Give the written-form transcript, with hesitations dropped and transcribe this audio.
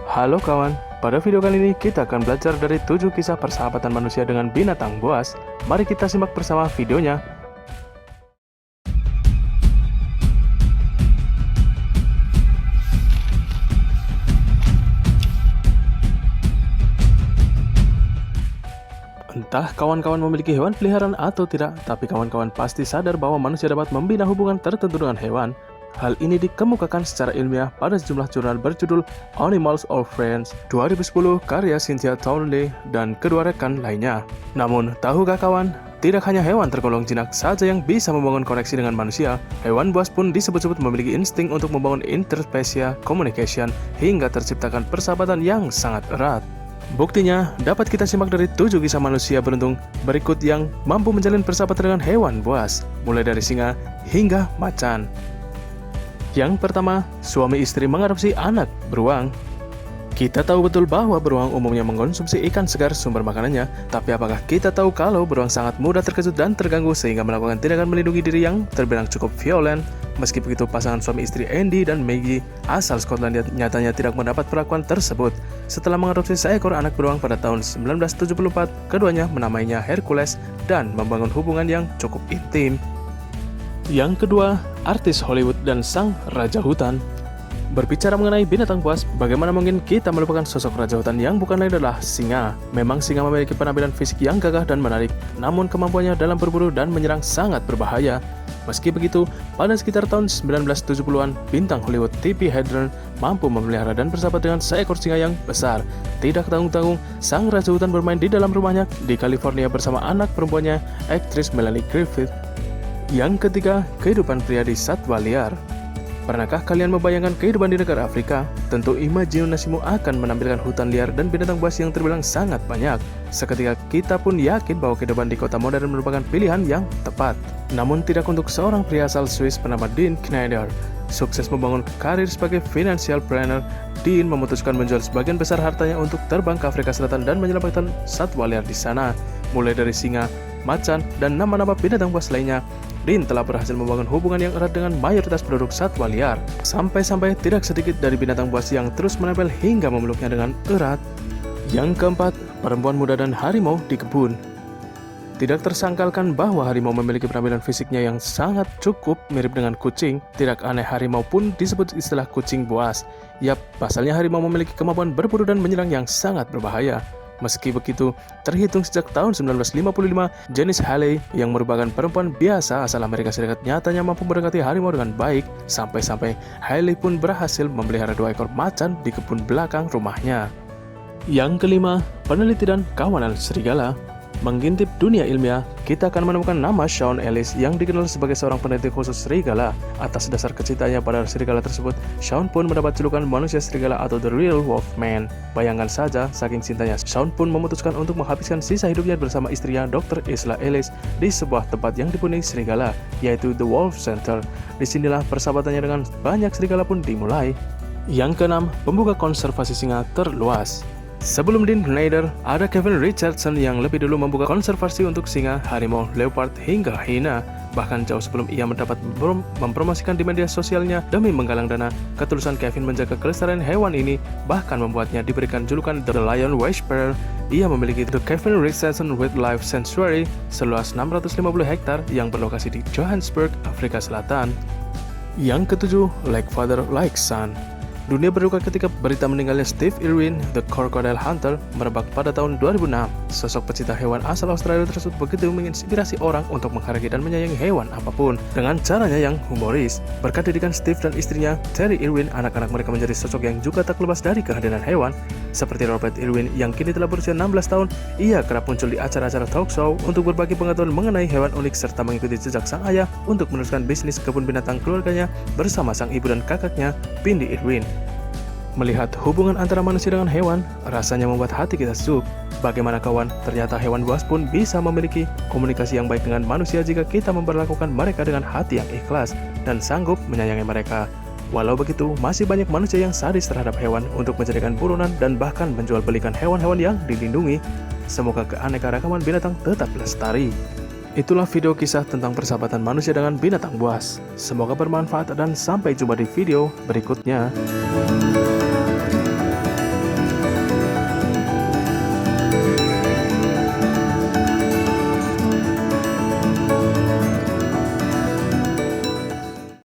Halo kawan, pada video kali ini kita akan belajar dari 7 kisah persahabatan manusia dengan binatang buas. Mari kita simak bersama videonya. Entah kawan-kawan memiliki hewan peliharaan atau tidak, tapi kawan-kawan pasti sadar bahwa manusia dapat membina hubungan tertentu dengan hewan. Hal ini dikemukakan secara ilmiah pada sejumlah jurnal berjudul Animals or Friends 2010 karya Cynthia Townley dan kedua rekan lainnya. Namun, tahukah kawan, tidak hanya hewan tergolong jinak saja yang bisa membangun koneksi dengan manusia, hewan buas pun disebut-sebut memiliki insting untuk membangun interspesial communication hingga terciptakan persahabatan yang sangat erat. Buktinya dapat kita simak dari 7 kisah manusia beruntung berikut yang mampu menjalin persahabatan dengan hewan buas, mulai dari singa hingga macan. Yang pertama, suami istri mengadopsi anak beruang. Kita tahu betul bahwa beruang umumnya mengkonsumsi ikan segar sumber makanannya, tapi apakah kita tahu kalau beruang sangat mudah terkejut dan terganggu sehingga melakukan tindakan melindungi diri yang terbilang cukup violent? Meski begitu, pasangan suami istri Andy dan Maggie asal Skotlandia nyatanya tidak mendapat perlakuan tersebut. Setelah mengadopsi seekor anak beruang pada tahun 1974, keduanya menamainya Hercules dan membangun hubungan yang cukup intim. Yang kedua, artis Hollywood dan sang raja hutan. Berbicara mengenai binatang buas, bagaimana mungkin kita melupakan sosok raja hutan yang bukan lain adalah singa. Memang singa memiliki penampilan fisik yang gagah dan menarik, namun kemampuannya dalam berburu dan menyerang sangat berbahaya. Meski begitu, pada sekitar tahun 1970-an, bintang Hollywood Tippi Hedren mampu memelihara dan bersahabat dengan seekor singa yang besar. Tidak tanggung-tanggung, sang raja hutan bermain di dalam rumahnya di California bersama anak perempuannya, aktris Melanie Griffith. Yang ketiga, kehidupan pria di satwa liar. Pernahkah kalian membayangkan kehidupan di negara Afrika? Tentu imajinasimu akan menampilkan hutan liar dan binatang buas yang terbilang sangat banyak. Seketika kita pun yakin bahwa kehidupan di kota modern merupakan pilihan yang tepat. Namun tidak untuk seorang pria asal Swiss bernama Dean Schneider. Sukses membangun karir sebagai financial planner, Dean memutuskan menjual sebagian besar hartanya untuk terbang ke Afrika Selatan dan menyelamatkan satwa liar di sana. Mulai dari singa, macan, dan nama-nama binatang buas lainnya, Dean telah berhasil membangun hubungan yang erat dengan mayoritas penduduk satwa liar. Sampai-sampai tidak sedikit dari binatang buas yang terus menempel hingga memeluknya dengan erat. Yang keempat, perempuan muda dan harimau di kebun. Tidak tersangkalkan bahwa harimau memiliki penampilan fisiknya yang sangat cukup mirip dengan kucing. Tidak aneh harimau pun disebut istilah kucing buas. Yap, pasalnya harimau memiliki kemampuan berburu dan menyerang yang sangat berbahaya. Meski begitu, terhitung sejak tahun 1955, Janice Haley yang merupakan perempuan biasa asal Amerika Serikat nyatanya mampu mendekati harimau dengan baik. Sampai-sampai Haley pun berhasil memelihara 2 ekor macan di kebun belakang rumahnya. Yang kelima, peneliti dan kawanan serigala. Mengintip dunia ilmiah, kita akan menemukan nama Sean Ellis yang dikenal sebagai seorang peneliti khusus serigala. Atas dasar kecintaannya pada serigala tersebut, Sean pun mendapat julukan manusia serigala atau The Real Wolfman. Bayangkan saja, saking cintanya, Sean pun memutuskan untuk menghabiskan sisa hidupnya bersama istrinya Dr. Isla Ellis di sebuah tempat yang dipenuhi serigala, yaitu The Wolf Center. Disinilah persahabatannya dengan banyak serigala pun dimulai. Yang keenam, pembuka konservasi singa terluas. Sebelum Dean Schneider, ada Kevin Richardson yang lebih dulu membuka konservasi untuk singa, harimau, leopard, hingga hyena. Bahkan jauh sebelum ia mendapat mempromosikan di media sosialnya demi menggalang dana, ketulusan Kevin menjaga kelestarian hewan ini bahkan membuatnya diberikan julukan The Lion Whisperer. Ia memiliki The Kevin Richardson Wildlife Sanctuary seluas 650 hektar yang berlokasi di Johannesburg, Afrika Selatan. Yang ketujuh, Like Father, Like Son. Dunia berduka ketika berita meninggalnya Steve Irwin, The Crocodile Hunter, merebak pada tahun 2006. Sosok pecinta hewan asal Australia tersebut begitu menginspirasi orang untuk menghargai dan menyayangi hewan apapun dengan caranya yang humoris. Berkat didikan Steve dan istrinya, Terry Irwin, anak-anak mereka menjadi sosok yang juga tak lepas dari kehadiran hewan. Seperti Robert Irwin yang kini telah berusia 16 tahun, ia kerap muncul di acara-acara talk show untuk berbagi pengetahuan mengenai hewan unik serta mengikuti jejak sang ayah untuk meneruskan bisnis kebun binatang keluarganya bersama sang ibu dan kakaknya, Bindi Irwin. Melihat hubungan antara manusia dengan hewan, rasanya membuat hati kita sejuk. Bagaimana kawan, ternyata hewan buas pun bisa memiliki komunikasi yang baik dengan manusia jika kita memperlakukan mereka dengan hati yang ikhlas dan sanggup menyayangi mereka. Walau begitu, masih banyak manusia yang sadis terhadap hewan untuk menjadikan buronan dan bahkan menjual belikan hewan-hewan yang dilindungi. Semoga keanekaragaman binatang tetap lestari. Itulah video kisah tentang persahabatan manusia dengan binatang buas. Semoga bermanfaat dan sampai jumpa di video berikutnya.